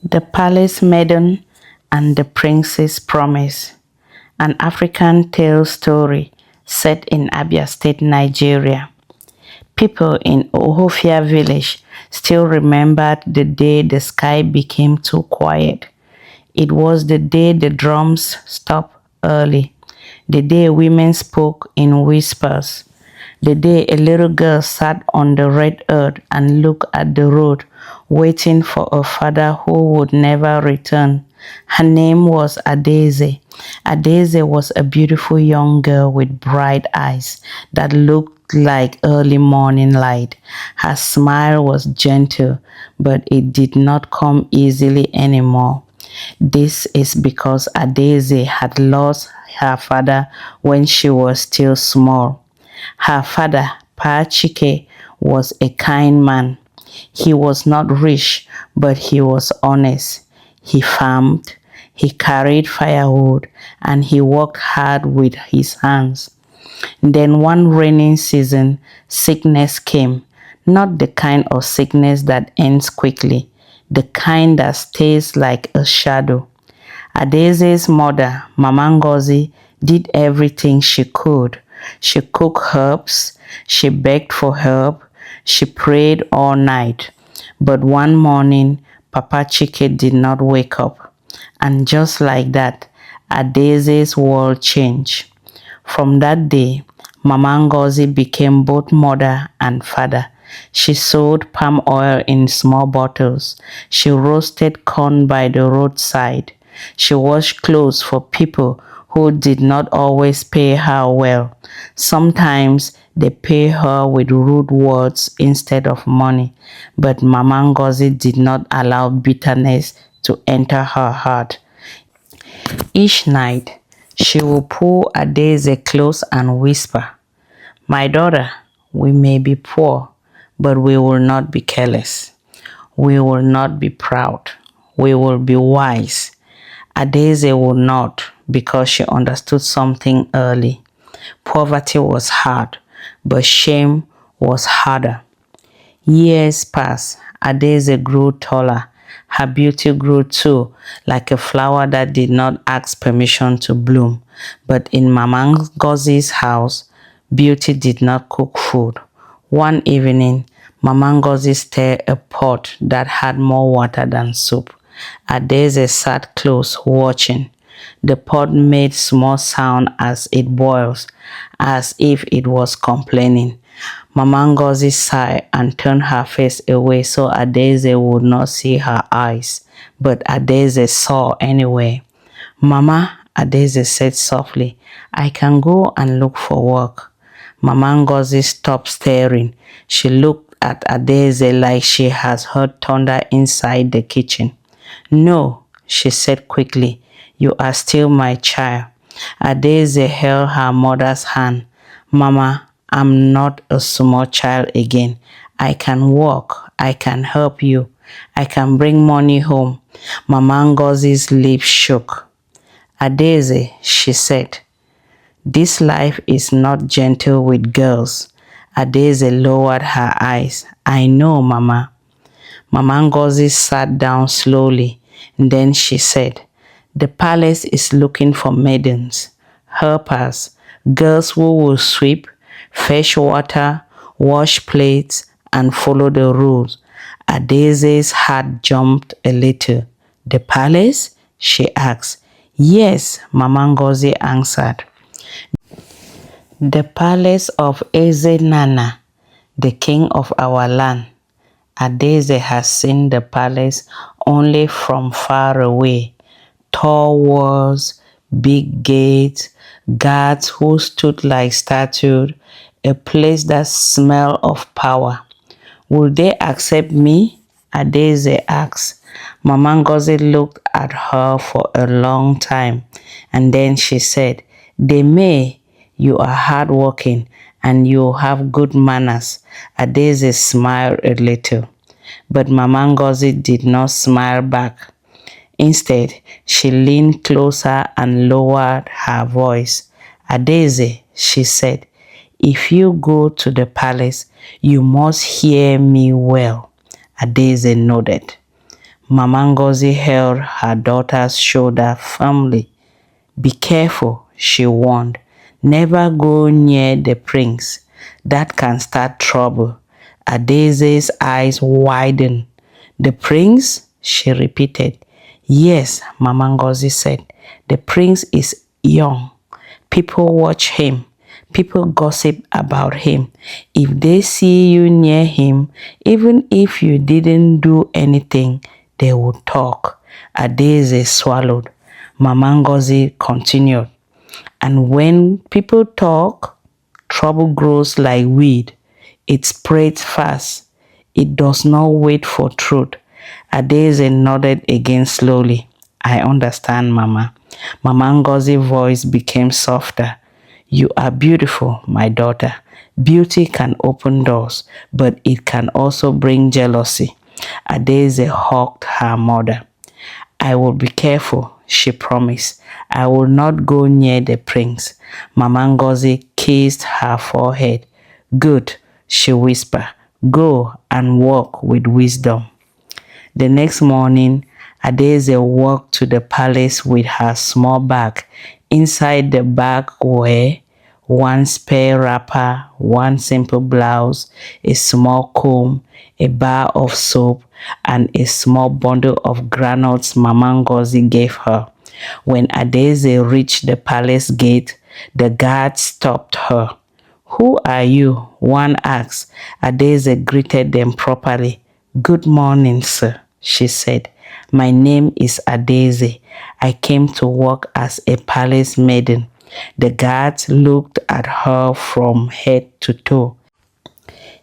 The Palace Maiden and the Prince's Promise, an African tale story set in Abia State, Nigeria. People in Ohafia village still remembered the day the sky became too quiet. It was the day the drums stopped early, the day women spoke in whispers, the day a little girl sat on the red earth and looked at the road, waiting for a father who would never return. Her name was Adaeze. Adaeze was a beautiful young girl with bright eyes that looked like early morning light. Her smile was gentle, but it did not come easily anymore. This is because Adaeze had lost her father when she was still small. Her father, Pa Chike, was a kind man. He was not rich, but he was honest. He farmed, he carried firewood, and he worked hard with his hands. Then one rainy season, sickness came. Not the kind of sickness that ends quickly, the kind that stays like a shadow. Adaeze's mother, Mama Ngozi, did everything she could. She cooked herbs, she begged for help, she prayed all night. But one morning, Papa Chike did not wake up. And just like that, Adaeze's world changed. From that day, Mama Ngozi became both mother and father. She sold palm oil in small bottles. She roasted corn by the roadside. She washed clothes for people who did not always pay her well. Sometimes they pay her with rude words instead of money. But Mama Ngozi did not allow bitterness to enter her heart. Each night, she will pull Adaeze close and whisper, "My daughter, we may be poor, but we will not be careless. We will not be proud. We will be wise." Adaeze will not, because she understood something early. Poverty was hard, but shame was harder. Years passed. Adaeze grew taller. Her beauty grew too, like a flower that did not ask permission to bloom. But in Mama Ngozi's house, beauty did not cook food. One evening, Mama Ngozi stirred a pot that had more water than soup. Adaeze sat close, watching. The pot made small sound as it boils, as if it was complaining. Mama Ngozi sighed and turned her face away so Adaeze would not see her eyes. But Adaeze saw anyway. "Mama," Adaeze said softly, "I can go and look for work." Mama Ngozi stopped staring. She looked at Adaeze like she has heard thunder inside the kitchen. "No," she said quickly, "you are still my child." Adaeze held her mother's hand. "Mama, I'm not a small child again. I can walk. I can help you. I can bring money home." Mama Ngozi's lips shook. "Adaeze," she said, "this life is not gentle with girls." Adaeze lowered her eyes. "I know, Mama." Mama Ngozi sat down slowly. Then she said, "The palace is looking for maidens, helpers, girls who will sweep, fetch water, wash plates, and follow the rules." Adaeze's heart jumped a little. "The palace?" she asked. "Yes," Mama Ngozi answered. "The palace of Eze Nana, the king of our land." Adaeze has seen the palace only from far away. Tall walls, big gates, guards who stood like statues, a place that smelled of power. "Will they accept me?" Adaeze asked. Mama Ngozi looked at her for a long time, and then she said, "They may. You are hardworking and you have good manners." Adaeze smiled a little, but Mama Ngozi did not smile back. Instead, she leaned closer and lowered her voice. "Adaeze," she said, "if you go to the palace, you must hear me well." Adaeze nodded. Mama Ngozi held her daughter's shoulder firmly. Be careful, she warned. Never go near the prince. That can start trouble. Adaeze's eyes widened. The prince? She repeated. Yes, Mama Ngozi said. The prince is young. People watch him. People gossip about him. If they see you near him, even if you didn't do anything, they will talk. Adaeze swallowed. Mama Ngozi continued. And when people talk, trouble grows like weed. It spreads fast. It does not wait for truth. Adaeze nodded again slowly. I understand, Mama. Mama Ngozi's voice became softer. You are beautiful, my daughter. Beauty can open doors, but it can also bring jealousy. Adaeze hugged her mother. I will be careful, she promised. I will not go near the prince. Mama Ngozi kissed her forehead. Good, she whispered. Go and walk with wisdom. The next morning, Adaeze walked to the palace with her small bag. Inside the bag were one spare wrapper, one simple blouse, a small comb, a bar of soap, and a small bundle of granules Mama Ngozi gave her. When Adaeze reached the palace gate, the guard stopped her. Who are you? One asked. Adaeze greeted them properly. Good morning, sir, she said. My name is Adaeze. I came to work as a palace maiden. The guard looked at her from head to toe.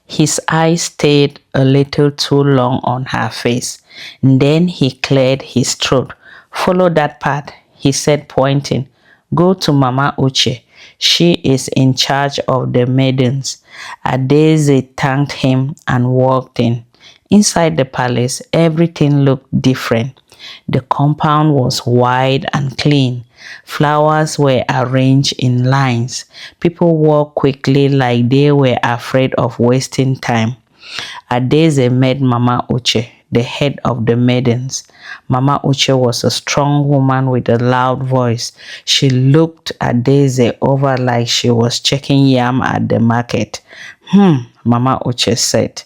His eyes stayed a little too long on her face. Then he cleared his throat. Follow that path, he said, pointing. Go to Mama Uche. She is in charge of the maidens. Adaeze thanked him and walked in. Inside the palace, everything looked different. The compound was wide and clean. Flowers were arranged in lines. People walked quickly like they were afraid of wasting time. Adaeze met Mama Uche, the head of the maidens. Mama Uche was a strong woman with a loud voice. She looked Adaeze over like she was checking yam at the market. Mama Uche said.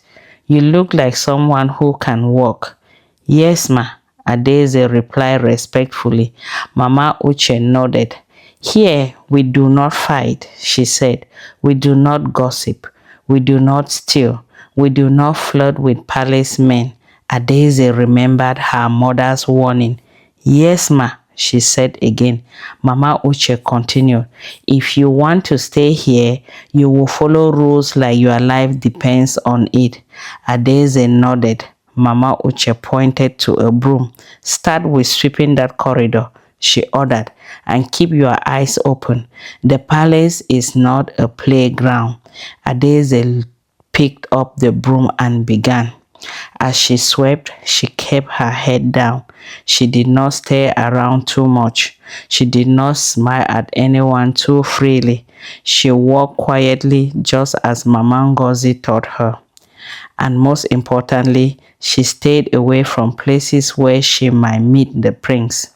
You look like someone who can walk. Yes, ma, Adaeze replied respectfully. Mama Uche nodded. Here we do not fight, she said. We do not gossip. We do not steal. We do not flirt with palace men. Adaeze remembered her mother's warning. Yes, ma, she said again. Mama Uche continued. If you want to stay here, you will follow rules like your life depends on it. Adaeze nodded. Mama Uche pointed to a broom. Start with sweeping that corridor, she ordered, and keep your eyes open. The palace is not a playground. Adaeze picked up the broom and began. As she swept, she kept her head down. She did not stare around too much. She did not smile at anyone too freely. She walked quietly just as Mama Ngozi taught her. And most importantly, she stayed away from places where she might meet the prince.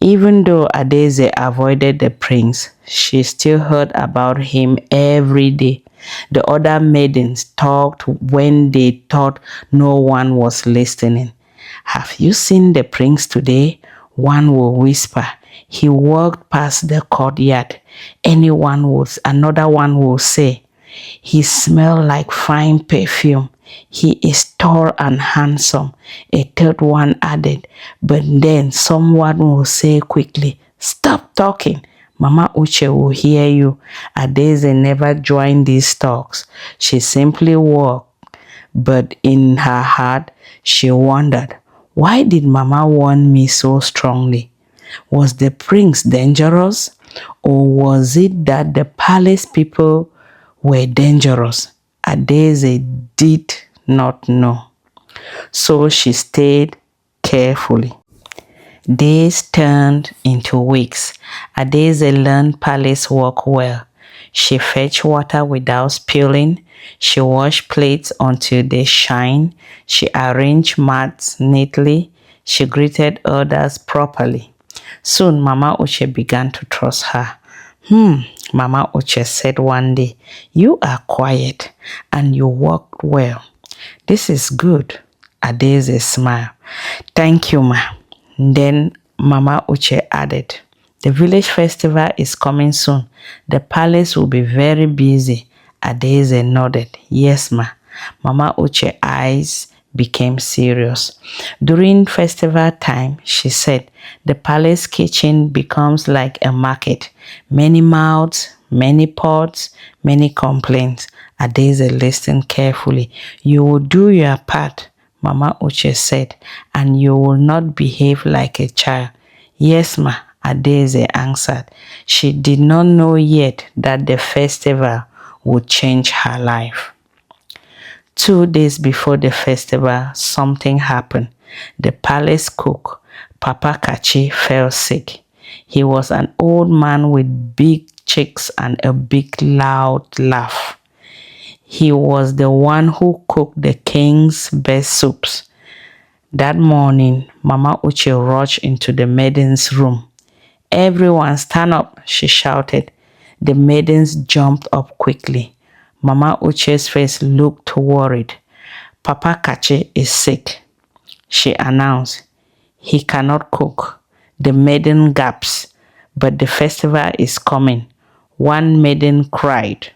Even though Adaeze avoided the prince, she still heard about him every day. The other maidens talked when they thought no one was listening. Have you seen the prince today? One will whisper. He walked past the courtyard. Another one will say, he smells like fine perfume. He is tall and handsome. A third one added, but then someone will say quickly, stop talking. Mama Uche will hear you. Adaeze never joined these talks. She simply walked. But in her heart, she wondered, why did Mama warn me so strongly? Was the prince dangerous? Or was it that the palace people were dangerous? Adaeze did not know. So she stayed carefully. Days turned into weeks. Adaeze learned palace work well. She fetched water without spilling. She washed plates until they shine. She arranged mats neatly. She greeted others properly. Soon, Mama Uche began to trust her. Mama Uche said one day, "You are quiet and you work well. This is good." Adaeze smiled. "Thank you, ma." Then Mama Uche added, "The village festival is coming soon. The palace will be very busy." Adaeze nodded. "Yes, ma." Mama Uche's eyes became serious. During festival time, she said, the palace kitchen becomes like a market. Many mouths, many pots, many complaints. Adaeze listened carefully. "You will do your part," Mama Uche said, "and you will not behave like a child." "Yes, ma," Adaeze answered. She did not know yet that the festival would change her life. 2 days before the festival, something happened. The palace cook, Papa Kachi, fell sick. He was an old man with big cheeks and a big loud laugh. He was the one who cooked the king's best soups. That morning, Mama Uche rushed into the maiden's room. "Everyone stand up," she shouted. The maidens jumped up quickly. Mama Uche's face looked worried. "Papa Kachi is sick," she announced. "He cannot cook." The maiden gasped. "But the festival is coming," one maiden cried.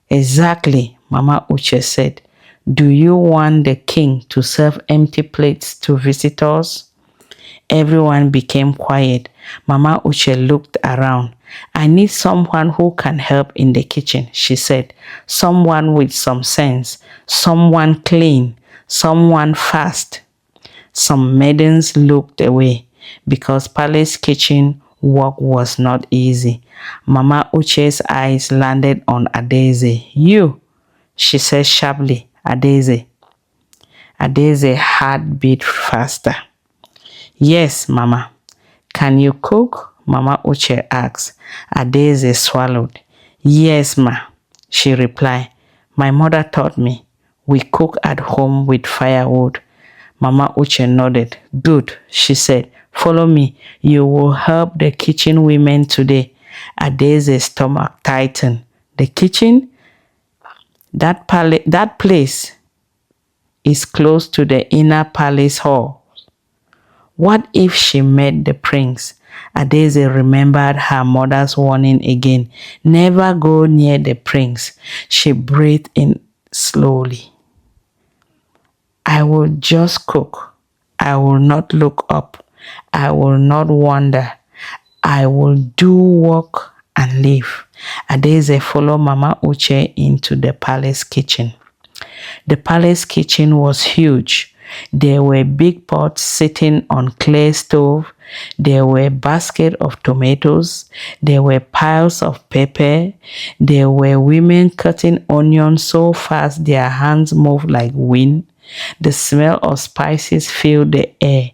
"Exactly," Mama Uche said. "Do you want the king to serve empty plates to visitors?" Everyone became quiet. Mama Uche looked around. "I need someone who can help in the kitchen," she said. "Someone with some sense, someone clean, someone fast." Some maidens looked away because palace kitchen work was not easy. Mama Uche's eyes landed on Adaeze. "You," she said sharply. "Adaeze." Adaeze heart beat faster. "Yes, Mama." "Can you cook?" Mama Uche asked. Adaeze swallowed. "Yes, ma," she replied. "My mother taught me. We cook at home with firewood." Mama Uche nodded. "Good," she said. "Follow me. You will help the kitchen women today." Adaeze's stomach tightened. "The kitchen? That place is close to the inner palace hall. What if she met the prince?" Adaeze remembered her mother's warning again. Never go near the prince. She breathed in slowly. "I will just cook. I will not look up. I will not wonder. I will do work and leave." Adaeze followed Mama Uche into the palace kitchen. The palace kitchen was huge. There were big pots sitting on clay stove. There were baskets of tomatoes. There were piles of pepper. There were women cutting onions so fast their hands moved like wind. The smell of spices filled the air.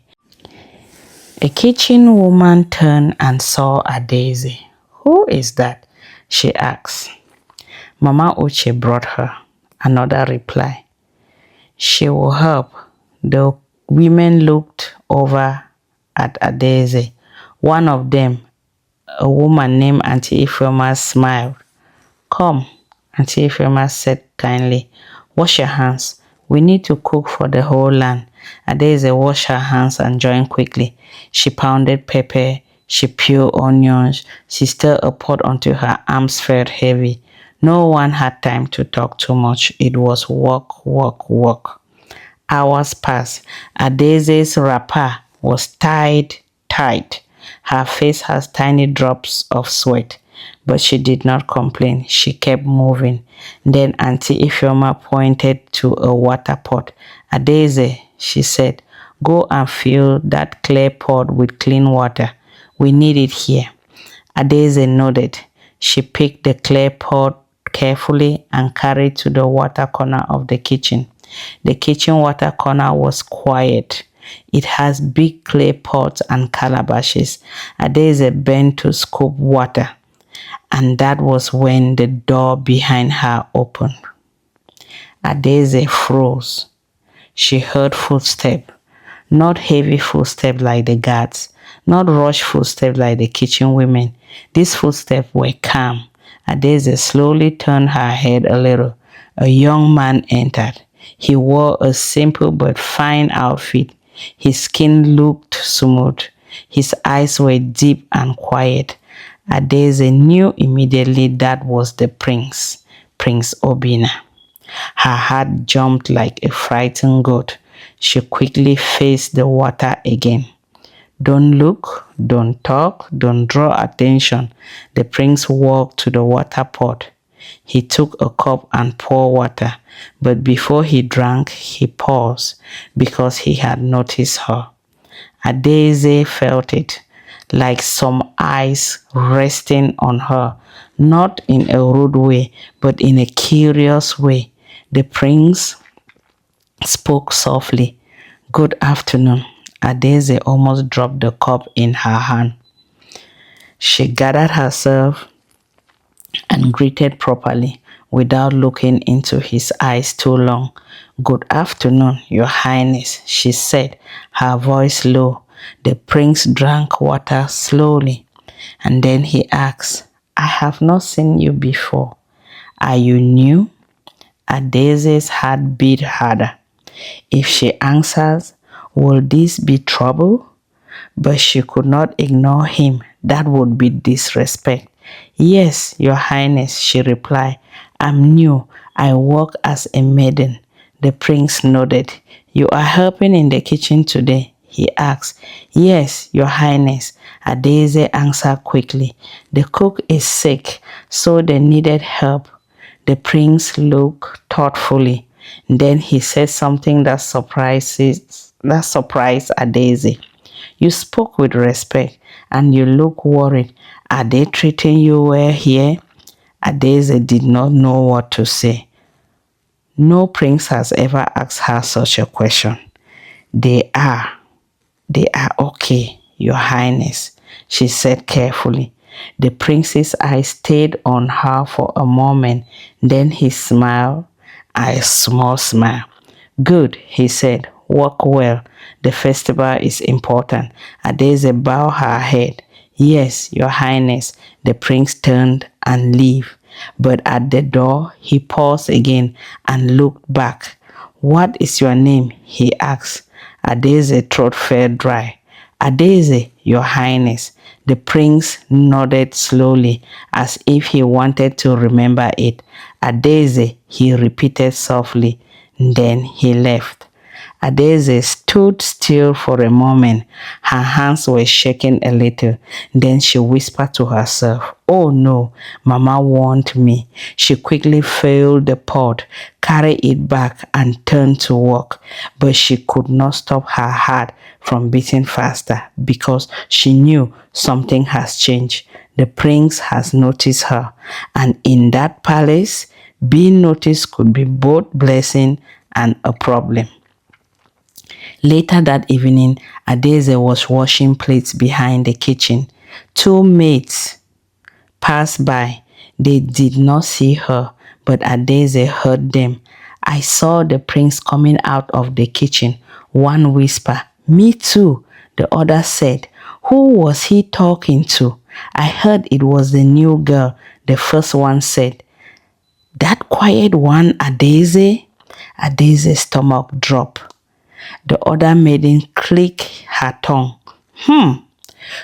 A kitchen woman turned and saw Adaeze. "Who is that?" she asked. Mama Uche brought her. Another reply. "She will help." The women looked over at Adaeze. One of them, a woman named Auntie Ifeoma, smiled. "Come," Auntie Ifeoma said kindly. "Wash your hands. We need to cook for the whole land." Adaeze washed her hands and joined quickly. She pounded pepper. She peeled onions. She stirred a pot until her arms felt heavy. No one had time to talk too much. It was work, work, work. Hours passed. Adaeze's wrapper was tied tight. Her face has tiny drops of sweat, but she did not complain. She kept moving. Then Auntie Ifeoma pointed to a water pot. "Adaeze," she said, "go and fill that clay pot with clean water. We need it here." Adaeze nodded. She picked the clay pot carefully and carried to the water corner of the kitchen. The kitchen water corner was quiet. It has big clay pots and calabashes. Adaeze bent to scoop water. And that was when the door behind her opened. Adaeze froze. She heard footsteps, not heavy footsteps like the guards, not rushed footsteps like the kitchen women. These footsteps were calm. Adaeze slowly turned her head a little. A young man entered. He wore a simple but fine outfit. His skin looked smooth. His eyes were deep and quiet. Adaeze knew immediately that was the prince, Prince Obinna. Her heart jumped like a frightened goat. She quickly faced the water again. Don't look, don't talk, don't draw attention. The prince walked to the water pot. He took a cup and poured water, but before he drank, he paused because he had noticed her. Adaeze felt it, like some eyes resting on her, not in a rude way, but in a curious way. The prince spoke softly. Good afternoon. Adaeze almost dropped the cup in her hand. She gathered herself and greeted properly without looking into his eyes too long. Good afternoon, Your Highness, she said, her voice low. The prince drank water slowly, and then he asked, I have not seen you before. Are you new? Adaeze's heart beat harder. If she answers, will this be trouble? But she could not ignore him. That would be disrespect. Yes, Your Highness, she replied. I'm new. I work as a maiden. The prince nodded. You are helping in the kitchen today? He asked. Yes, Your Highness, Adaeze answered quickly. The cook is sick, so they needed help. The prince looked thoughtfully. Then he said something that surprised Adaeze. You spoke with respect and you look worried. Are they treating you well here? Adaeze did not know what to say. No prince has ever asked her such a question. They are okay, Your Highness, she said carefully. The prince's eyes stayed on her for a moment. Then he smiled, a small smile. Good, he said. Work well. The festival is important. Adaeze bowed her head. Yes, Your Highness. The prince turned and left. But at the door, he paused again and looked back. What is your name? He asked. Adaeze's throat felt dry. Adaeze, Your Highness. The prince nodded slowly as if he wanted to remember it. Adaeze, he repeated softly. Then he left. Adaeze stood still for a moment. Her hands were shaking a little. Then she whispered to herself, Oh no, Mama warned me. She quickly filled the pot, carried it back and turned to walk. But she could not stop her heart from beating faster because she knew something has changed. The prince has noticed her. And in that palace, being noticed could be both blessing and a problem. Later that evening, Adaeze was washing plates behind the kitchen. Two maids passed by. They did not see her, but Adaeze heard them. I saw the prince coming out of the kitchen. One whispered, Me too. The other said, Who was he talking to? I heard it was the new girl. The first one said, That quiet one, Adaeze? Adaeze's stomach dropped. The other maiden clicked her tongue.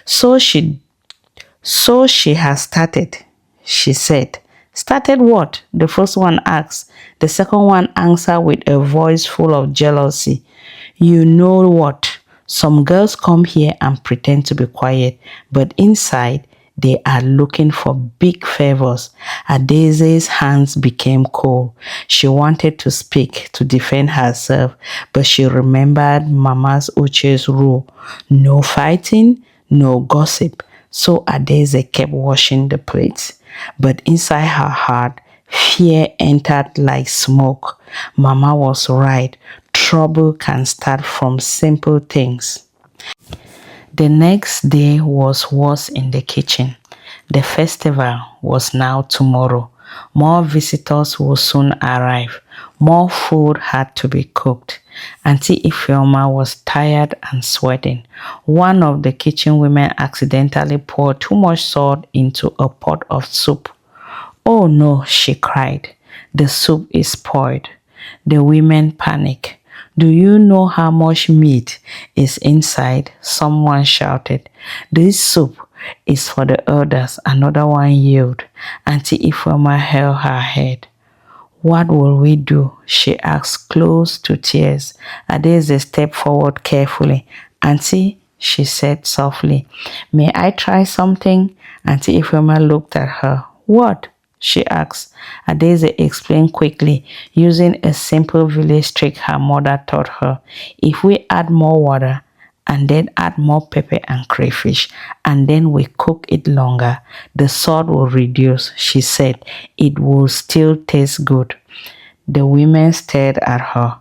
So she has started, she said. Started what? The first one asked. The second one answered with a voice full of jealousy. You know what? Some girls come here and pretend to be quiet, but inside they are looking for big favors. Adaeze's hands became cold. She wanted to speak, to defend herself, but she remembered Mama's Uche's rule. No fighting, no gossip. So Adaeze kept washing the plates. But inside her heart, fear entered like smoke. Mama was right. Trouble can start from simple things. The next day was worse in the kitchen. The festival was now tomorrow. More visitors will soon arrive. More food had to be cooked. Auntie Ifeoma was tired and sweating. One of the kitchen women accidentally poured too much salt into a pot of soup. "Oh no," she cried. "The soup is spoiled." The women panicked. "Do you know how much meat is inside?" Someone shouted. "This soup is for the elders," another one yelled. Auntie Ifeoma held her head. "What will we do?" she asked, close to tears. Adaeze stepped forward carefully. "Auntie," she said softly, "may I try something?" Auntie Ifeoma looked at her. "What?" she asked. Adaeze explained quickly, using a simple village trick her mother taught her. "If we add more water, and then add more pepper and crayfish, and then we cook it longer, the salt will reduce," she said. "It will still taste good." The women stared at her.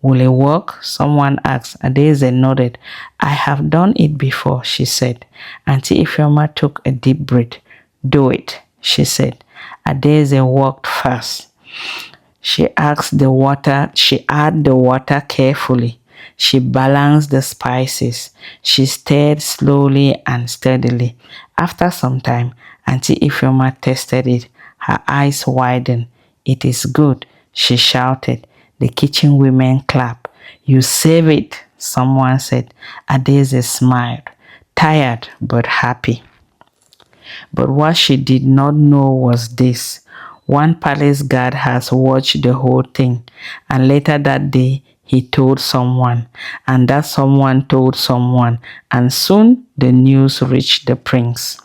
"Will it work?" someone asked. Adaeze nodded. "I have done it before," she said. Auntie Ifeoma took a deep breath. "Do it," she said. Adaeze walked fast. She added the water carefully. She balanced the spices. She stirred slowly and steadily. After some time, Auntie Ifeoma tasted it. Her eyes widened. "It is good," she shouted. The kitchen women clapped. "You save it," someone said. Adaeze smiled, tired but happy. But what she did not know was this. One palace guard has watched the whole thing, and later that day, he told someone, and that someone told someone, and soon the news reached the prince.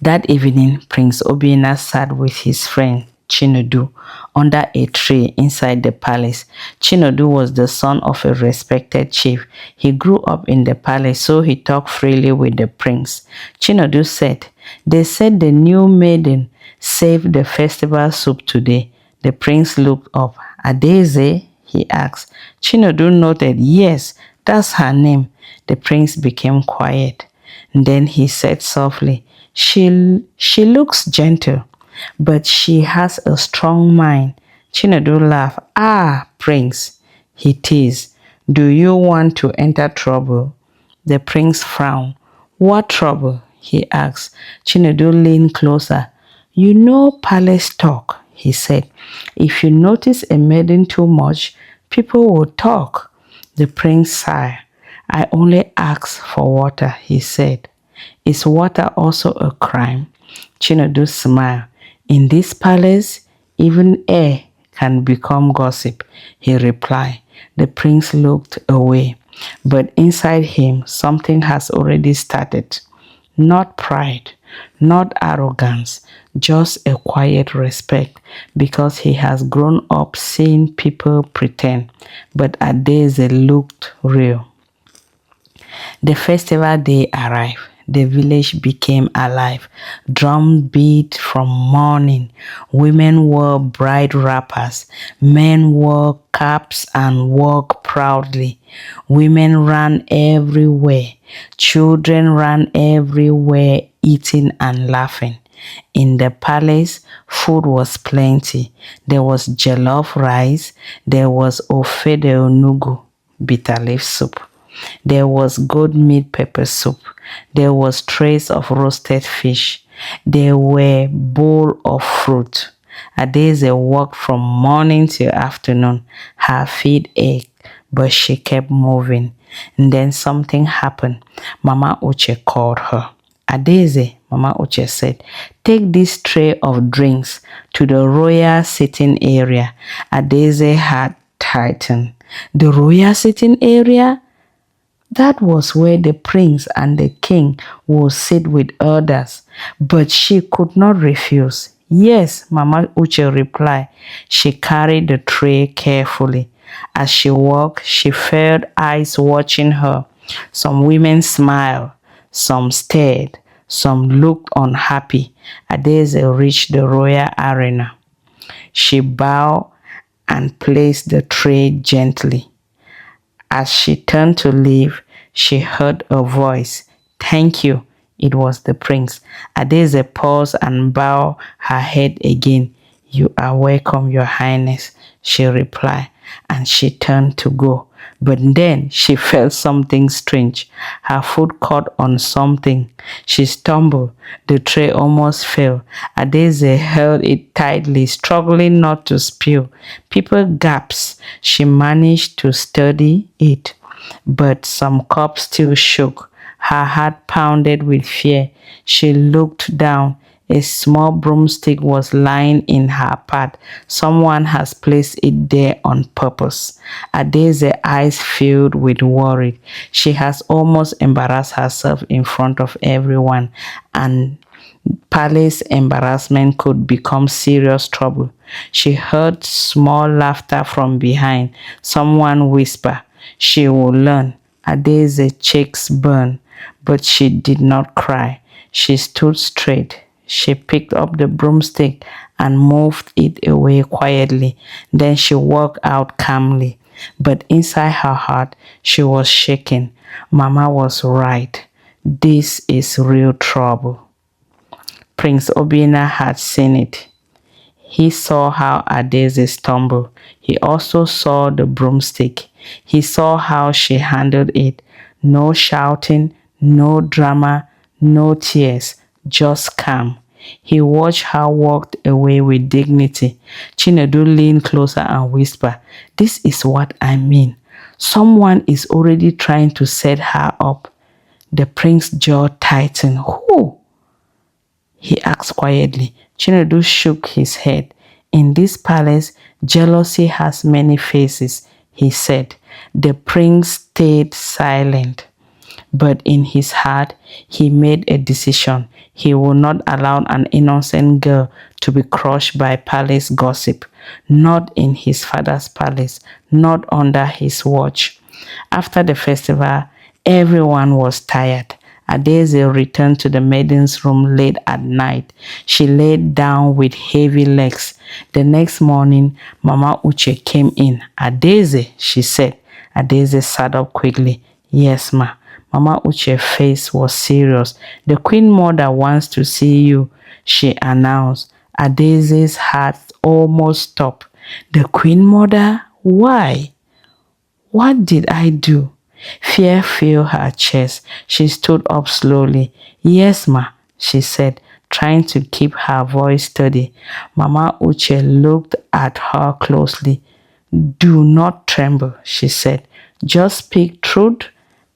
That evening, Prince Obinna sat with his friend Chinedu under a tree inside the palace. Chinedu was the son of a respected chief. He grew up in the palace, so he talked freely with the prince. Chinedu said, "They said the new maiden saved the festival soup today." The prince looked up. "Adaeze?" he asked. Chinedu nodded. "Yes, that's her name." The prince became quiet. Then he said softly, She looks gentle, but she has a strong mind." Chinedu laughed. "Ah, prince," he teased. "Do you want to enter trouble?" The prince frowned. "What trouble?" he asked. Chinedu leaned closer. "You know palace talk," he said. "If you notice a maiden too much, people will talk." The prince sighed. "I only asked for water," he said. "Is water also a crime?" Chinedu smiled. "In this palace, even air can become gossip," he replied. The prince looked away, but inside him something has already started. Not pride, not arrogance, just a quiet respect, because he has grown up seeing people pretend. But Adaeze looked real. The festival day arrived. The village became alive. Drums beat from morning. Women wore bright wrappers. Men wore caps and walked proudly. Women ran everywhere. Children ran everywhere, eating and laughing. In the palace, food was plenty. There was jollof rice. There was ofe de onugu, bitter leaf soup. There was goat meat pepper soup. There was trays of roasted fish. There were bowl of fruit. Adaeze walked from morning till afternoon. Her feet ached, but she kept moving. And then something happened. Mama Uche called her. "Adaeze," Mama Uche said, "take this tray of drinks to the royal sitting area." Adaeze had tightened. The royal sitting area? That was where the prince and the king would sit with others, but she could not refuse. "Yes," Mama Uche replied. She carried the tray carefully. As she walked, she felt eyes watching her. Some women smiled, some stared, some looked unhappy. Adaeze reached the royal arena. She bowed and placed the tray gently. As she turned to leave, she heard a voice, "Thank you," It was the prince. Adaeze paused and bowed her head again. "You are welcome, Your Highness," she replied, and she turned to go. But then she felt something strange. Her foot caught on something. She stumbled. The tray almost fell. Adaeze held it tightly, struggling not to spill. People gasped. She managed to steady it, but some cups still shook. Her heart pounded with fear. She looked down. A small broomstick was lying in her path. Someone has placed it there on purpose. Adaeze's eyes filled with worry. She has almost embarrassed herself in front of everyone, and palace embarrassment could become serious trouble. She heard small laughter from behind. Someone whisper, "She will learn." Adaeze's cheeks burned, but she did not cry. She stood straight. She picked up the broomstick and moved it away quietly. Then she walked out calmly. But inside her heart, she was shaking. Mama was right. This is real trouble. Prince Obinna had seen it. He saw how Adaeze stumbled. He also saw the broomstick. He saw how she handled it. No shouting, no drama, no tears, just calm. He watched her walk away with dignity. Chinedu leaned closer and whispered, "This is what I mean. Someone is already trying to set her up." The prince's jaw tightened. "Who?" he asked quietly. Chinedu shook his head. "In this palace, jealousy has many faces," he said. The prince stayed silent. But in his heart, he made a decision. He would not allow an innocent girl to be crushed by palace gossip. Not in his father's palace, not under his watch. After the festival, everyone was tired. Adaeze returned to the maiden's room late at night. She laid down with heavy legs. The next morning, Mama Uche came in. "Adaeze," she said. Adaeze sat up quickly. "Yes, ma." Mama Uche's face was serious. "The Queen Mother wants to see you," she announced. Adaeze's heart almost stopped. "The Queen Mother? Why? What did I do?" Fear filled her chest. She stood up slowly. "Yes, ma," she said, trying to keep her voice steady. Mama Uche looked at her closely. "Do not tremble," she said. "Just speak truth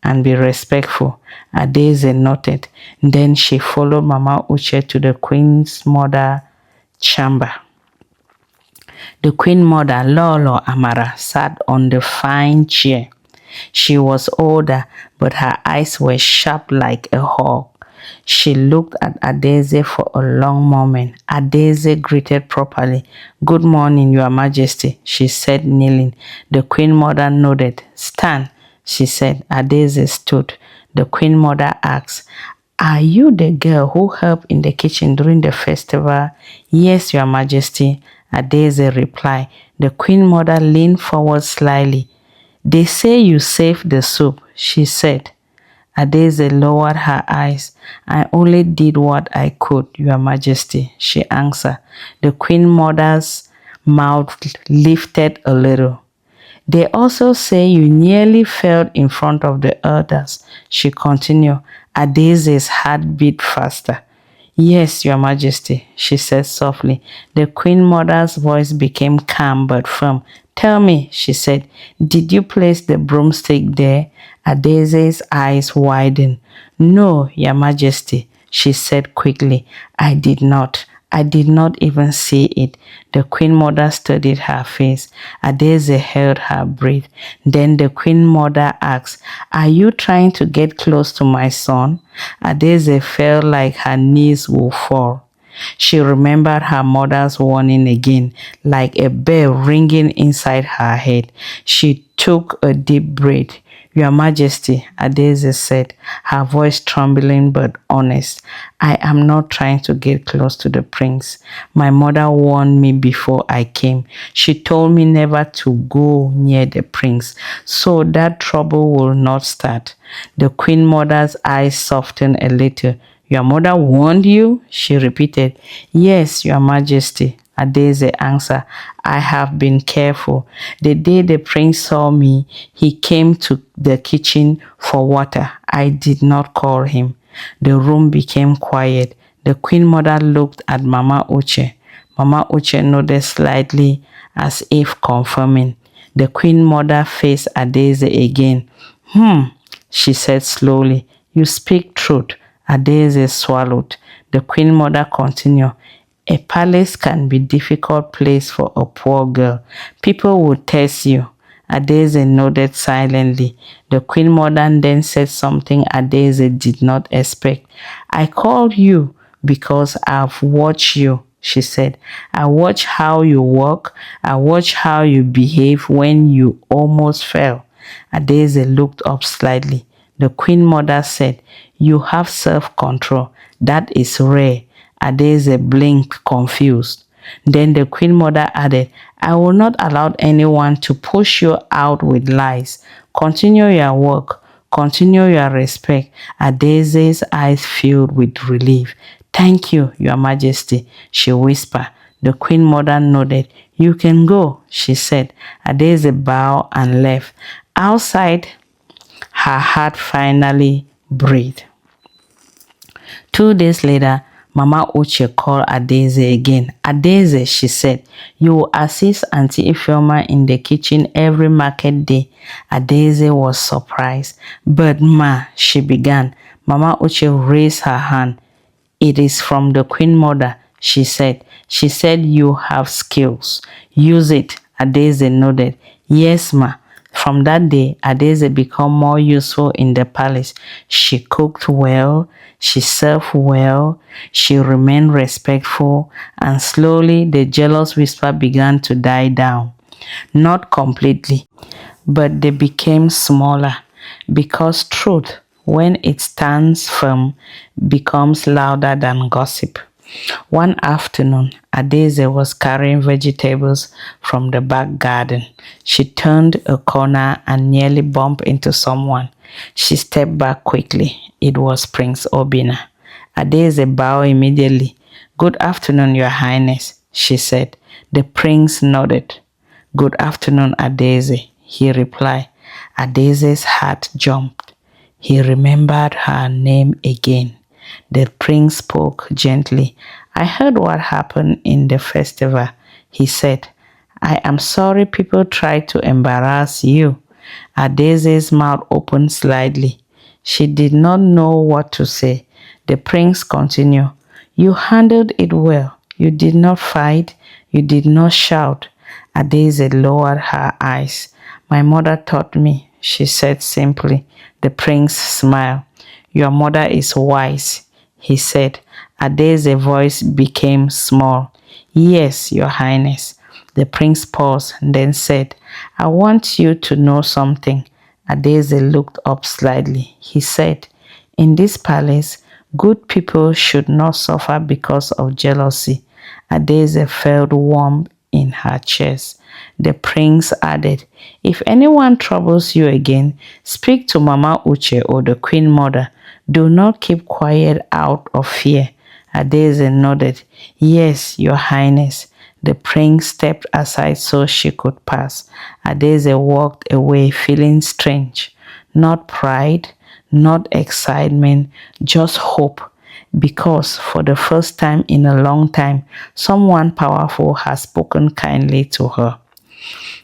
and be respectful." Adaeze nodded. Then she followed Mama Uche to the Queen's Mother chamber. The Queen Mother, Lolo Amara, sat on the fine chair. She was older, but her eyes were sharp like a hawk. She looked at Adaeze for a long moment. Adaeze greeted properly. "Good morning, Your Majesty," she said, kneeling. The Queen Mother nodded. "Stand," she said. Adaeze stood. The Queen Mother asked, "Are you the girl who helped in the kitchen during the festival?" "Yes, Your Majesty," Adaeze replied. The Queen Mother leaned forward slightly. "They say you saved the soup," she said. Adaeze lowered her eyes. "I only did what I could, Your Majesty," she answered. The Queen Mother's mouth lifted a little. "They also say you nearly fell in front of the elders," she continued. Adaeze's heart beat faster. "Yes, Your Majesty," she said softly. The Queen Mother's voice became calm but firm. "Tell me," she said, "did you place the broomstick there?" Adaeze's eyes widened. "No, Your Majesty," she said quickly. "I did not. I did not even see it." The Queen Mother studied her face. Adaeze held her breath. Then the Queen Mother asked, "Are you trying to get close to my son?" Adaeze felt like her knees would fall. She remembered her mother's warning again, like a bell ringing inside her head. She took a deep breath. "Your Majesty," Adaeze said, her voice trembling but honest, "I am not trying to get close to the prince. My mother warned me before I came. She told me never to go near the prince, so that trouble will not start." The Queen Mother's eyes softened a little. Your mother warned you? She repeated. Yes, Your Majesty, Adaeze answered. I have been careful. The day the prince saw me, he came to the kitchen for water. I did not call him. The room became quiet. The queen mother looked at Mama Uche. Mama Uche nodded slightly as if confirming. The queen mother faced Adaeze again. She said slowly. You speak truth. Adaeze swallowed. The queen mother continued. A palace can be a difficult place for a poor girl. People will test you. Adaeze nodded silently. The queen mother then said something Adaeze did not expect. I called you because I've watched you, she said. I watch how you walk. I watch how you behave when you almost fell. Adaeze looked up slightly. The queen mother said, you have self-control. That is rare. Adaeze blinked, confused. Then the queen mother added, I will not allow anyone to push you out with lies. Continue your work. Continue your respect. Adaeze's eyes filled with relief. Thank you, Your Majesty, she whispered. The queen mother nodded. You can go, she said. Adaeze bowed and left. Outside, her heart finally breathed. 2 days later, Mama Uche called Adaeze again. Adaeze, she said, you will assist Auntie Ifeoma in the kitchen every market day. Adaeze was surprised. But ma, she began. Mama Uche raised her hand. It is from the queen mother, she said. She said you have skills. Use it. Adaeze nodded. Yes, ma. From that day, Adaeze became more useful in the palace. She cooked well, she served well, she remained respectful, and slowly the jealous whisper began to die down. Not completely, but they became smaller, because truth, when it stands firm, becomes louder than gossip. One afternoon, Adaeze was carrying vegetables from the back garden. She turned a corner and nearly bumped into someone. She stepped back quickly. It was Prince Obinna. Adaeze bowed immediately. Good afternoon, Your Highness, she said. The prince nodded. Good afternoon, Adaeze, he replied. Adaeze's heart jumped. He remembered her name again. The prince spoke gently. I heard what happened in the festival, he said. I am sorry people tried to embarrass you. Adaeze's mouth opened slightly. She did not know what to say. The prince continued. You handled it well. You did not fight. You did not shout. Adaeze lowered her eyes. My mother taught me, she said simply. The prince smiled. Your mother is wise, he said. Adaeze's voice became small. Yes, Your Highness. The prince paused and then said, I want you to know something. Adaeze looked up slightly. He said, in this palace, good people should not suffer because of jealousy. Adaeze felt warm in her chest. The prince added, if anyone troubles you again, speak to Mama Uche or the queen mother. Do not keep quiet out of fear. Adaeze nodded. Yes, Your Highness. The prince stepped aside so she could pass. Adaeze walked away feeling strange. Not pride, not excitement, just hope. Because for the first time in a long time, someone powerful has spoken kindly to her.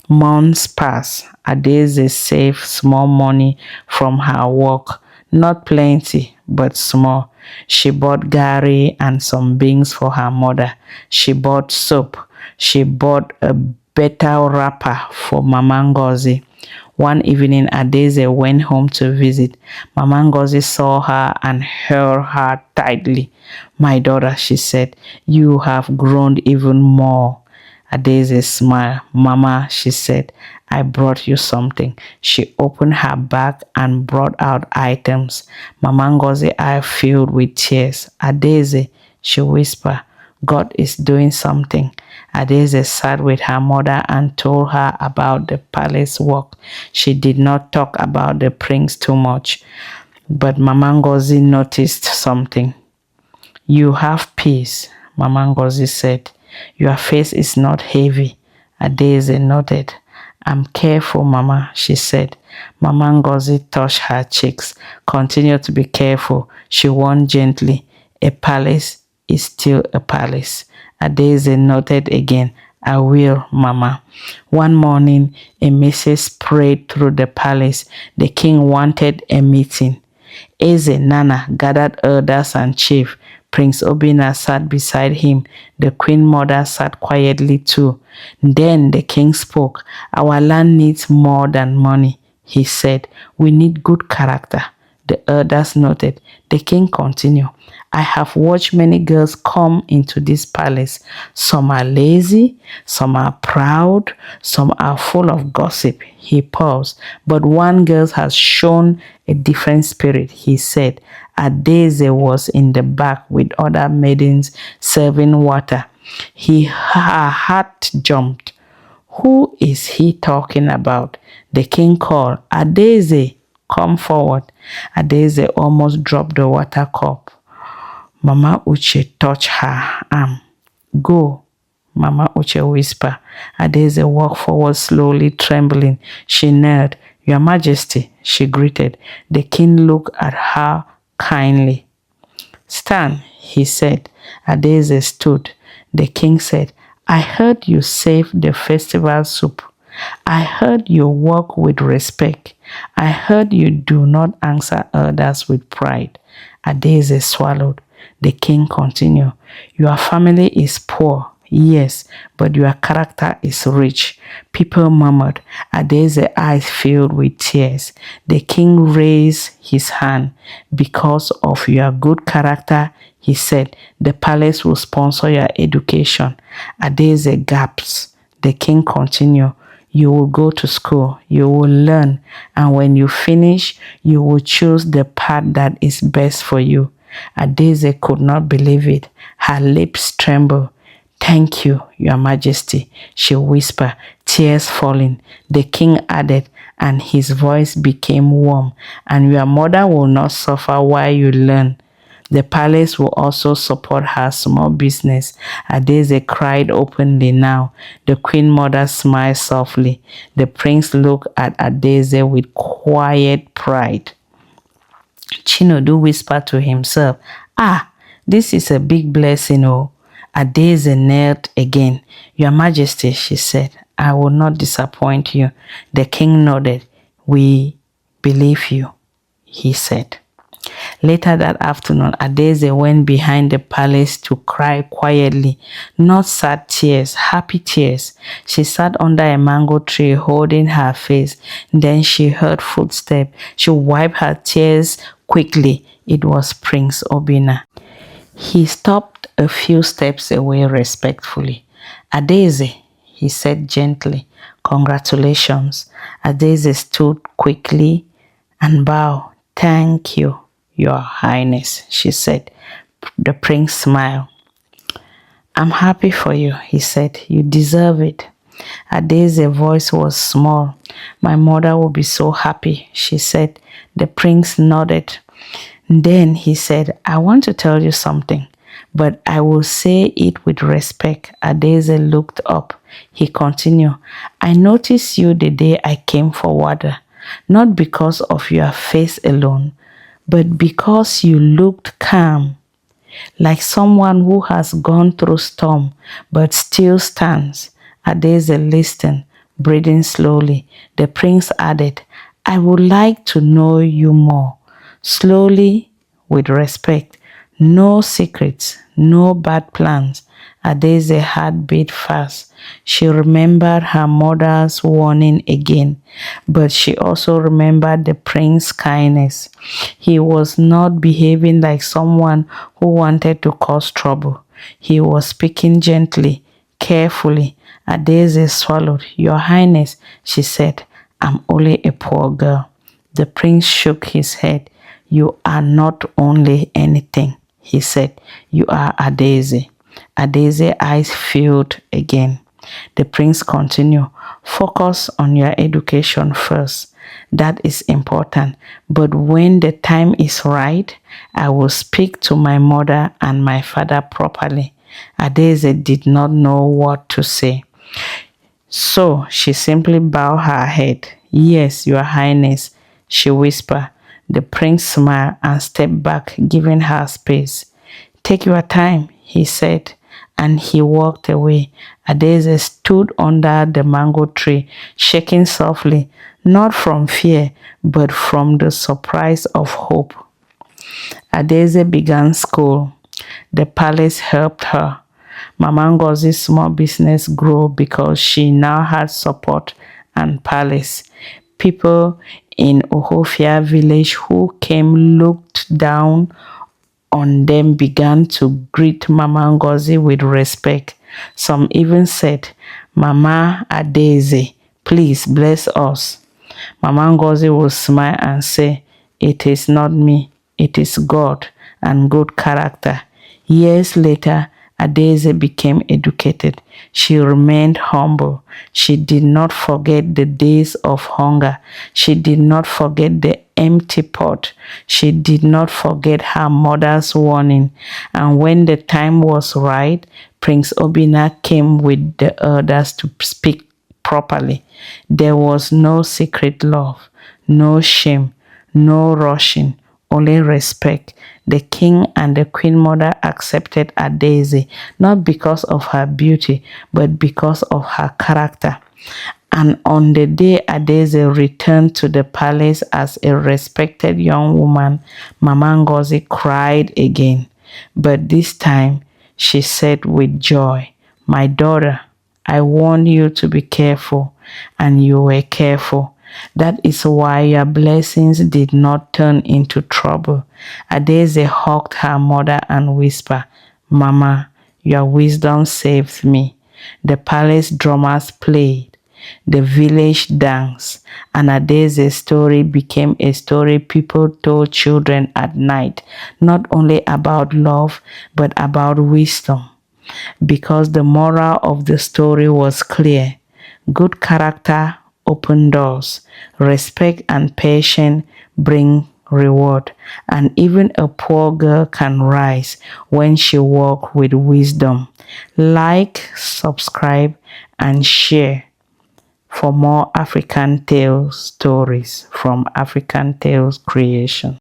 Months passed. Adaeze saved small money from her work. Not plenty, but small. She bought gari and some beans for her mother. She bought soap. She bought a better wrapper for Mama Ngozi. One evening, Adaeze went home to visit. Mama Ngozi saw her and held her tightly. My daughter, she said, you have grown even more. Adaeze smiled. Mama, she said, I brought you something. She opened her bag and brought out items. Mama Ngozi's eyes filled with tears. Adaeze, she whispered, God is doing something. Adaeze sat with her mother and told her about the palace work. She did not talk about the prince too much. But Mama Ngozi noticed something. You have peace, Mama Ngozi said. Your face is not heavy. Adaeze nodded. I'm careful, Mama, she said. Mama Ngozi touched her cheeks. Continue to be careful, she warned gently. A palace is still a palace. Adaeze nodded again. I will, Mama. One morning, a message spread through the palace. The king wanted a meeting. Eze Nana gathered elders and chiefs. Prince Obinna sat beside him. The queen mother sat quietly too. Then the king spoke. Our land needs more than money, he said. We need good character. The elders nodded. The king continued. I have watched many girls come into this palace. Some are lazy, some are proud, some are full of gossip. He paused. But one girl has shown a different spirit, he said. Adaeze was in the back with other maidens serving water. Her heart jumped. Who is he talking about? The king called. Adaeze, come forward. Adaeze almost dropped the water cup. Mama Uche touched her arm. Go, Mama Uche whispered. Adaeze walked forward slowly, trembling. She knelt. Your Majesty, she greeted. The king looked at her kindly. Stand, he said. Adaeze stood. The king said, I heard you save the festival soup. I heard you walk with respect. I heard you do not answer others with pride. Adaeze swallowed. The king continued, your family is poor, yes, but your character is rich. People murmured. Adaeze's eyes filled with tears. The king raised his hand. Because of your good character, he said, the palace will sponsor your education. Adaeze gasped. The king continued, you will go to school, you will learn, and when you finish, you will choose the path that is best for you. Adaeze could not believe it. Her lips trembled. Thank you, Your Majesty, she whispered, tears falling. The king added, and his voice became warm, and your mother will not suffer while you learn. The palace will also support her small business. Adaeze cried openly now. The queen mother smiled softly. The prince looked at Adaeze with quiet pride. Chinedu whispered to himself, ah, this is a big blessing, oh. Adaeze knelt again. Your Majesty, she said, I will not disappoint you. The king nodded. We believe you, he said. Later that afternoon, Adaeze went behind the palace to cry quietly. Not sad tears, happy tears. She sat under a mango tree holding her face. Then she heard footsteps. She wiped her tears quickly. It was Prince Obinna. He stopped a few steps away respectfully. Adaeze, he said gently, congratulations. Adaeze stood quickly and bowed. Thank you, Your Highness, she said. The prince smiled. I'm happy for you, he said. You deserve it. Adaeze's voice was small. My mother will be so happy, she said. The prince nodded. Then he said, I want to tell you something, but I will say it with respect. Adaeze looked up. He continued, I noticed you the day I came for water, not because of your face alone, but because you looked calm, like someone who has gone through storm but still stands. Adaeze listened, breathing slowly. The prince added, I would like to know you more. Slowly, with respect. No secrets, no bad plans. Adaeze's heart beat fast. She remembered her mother's warning again, but she also remembered the prince's kindness. He was not behaving like someone who wanted to cause trouble. He was speaking gently, carefully. Adaeze swallowed. Your Highness, she said, I'm only a poor girl. The prince shook his head. You are not only anything, he said. You are Adaeze. Adaeze's eyes filled again. The prince continued, focus on your education first. That is important. But when the time is right, I will speak to my mother and my father properly. Adaeze did not know what to say. So she simply bowed her head. Yes, Your Highness, she whispered. The prince smiled and stepped back, giving her space. Take your time, he said, and he walked away. Adaeze stood under the mango tree, shaking softly, not from fear, but from the surprise of hope. Adaeze began school. The palace helped her. Mama Ngozi's small business grew because she now had support and palace. People in Ohafia village who came looked down on them began to greet Mama Ngozi with respect. Some even said, Mama Adaeze, please bless us. Mama Ngozi would smile and say, it is not me, it is God and good character. Years later, Adaeze became educated. She remained humble. She did not forget the days of hunger. She did not forget the empty pot. She did not forget her mother's warning. And when the time was right, Prince Obinna came with the elders to speak properly. There was no secret love, no shame, no rushing, only respect. The king and the queen mother accepted Adaeze not because of her beauty, but because of her character. And on the day Adaeze returned to the palace as a respected young woman, Mama Ngozi cried again. But this time, she said with joy, my daughter, I warned you to be careful, and you were careful. That is why your blessings did not turn into trouble. Adaeze hugged her mother and whispered, Mama, your wisdom saved me. The palace drummers played. The village danced, and Adaeze's story became a story people told children at night, not only about love, but about wisdom. Because the moral of the story was clear. Good character open doors. Respect and patience bring reward. And even a poor girl can rise when she walks with wisdom. Like, subscribe, and share for more African Tales stories from African Tales Creation.